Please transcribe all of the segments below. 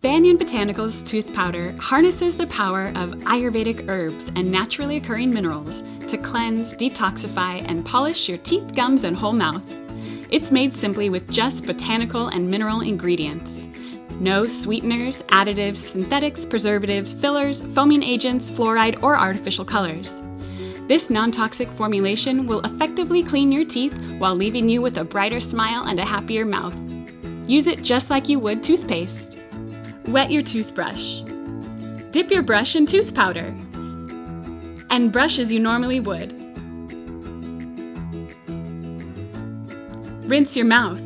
Banyan Botanicals tooth powder harnesses the power of Ayurvedic herbs and naturally occurring minerals to cleanse, detoxify, and polish your teeth, gums, and whole mouth. It's made simply with just botanical and mineral ingredients. No sweeteners, additives, synthetics, preservatives, fillers, foaming agents, fluoride, or artificial colors. This non-toxic formulation will effectively clean your teeth while leaving you with a brighter smile and a happier mouth. Use it just like you would toothpaste. Wet your toothbrush. Dip your brush in tooth powder. And brush as you normally would. Rinse your mouth.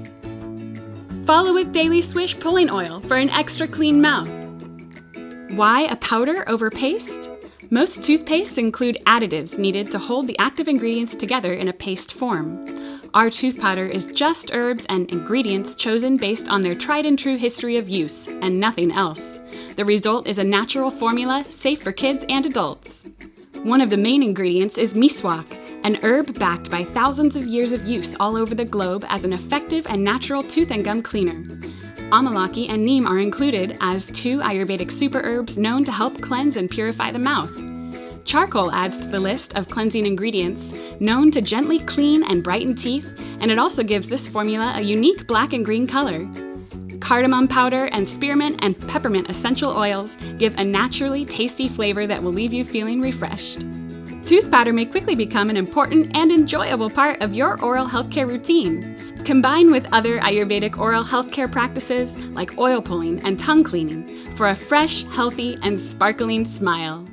Follow with daily swish pulling oil for an extra clean mouth. Why a powder over paste? Most toothpastes include additives needed to hold the active ingredients together in a paste form. Our tooth powder is just herbs and ingredients chosen based on their tried and true history of use, and nothing else. The result is a natural formula safe for kids and adults. One of the main ingredients is Miswak, an herb backed by thousands of years of use all over the globe as an effective and natural tooth and gum cleaner. Amalaki and neem are included as two Ayurvedic super herbs known to help cleanse and purify the mouth. Charcoal adds to the list of cleansing ingredients, known to gently clean and brighten teeth, and it also gives this formula a unique black and green color. Cardamom powder and spearmint and peppermint essential oils give a naturally tasty flavor that will leave you feeling refreshed. Tooth powder may quickly become an important and enjoyable part of your oral healthcare routine. Combine with other Ayurvedic oral healthcare practices like oil pulling and tongue cleaning for a fresh, healthy, and sparkling smile.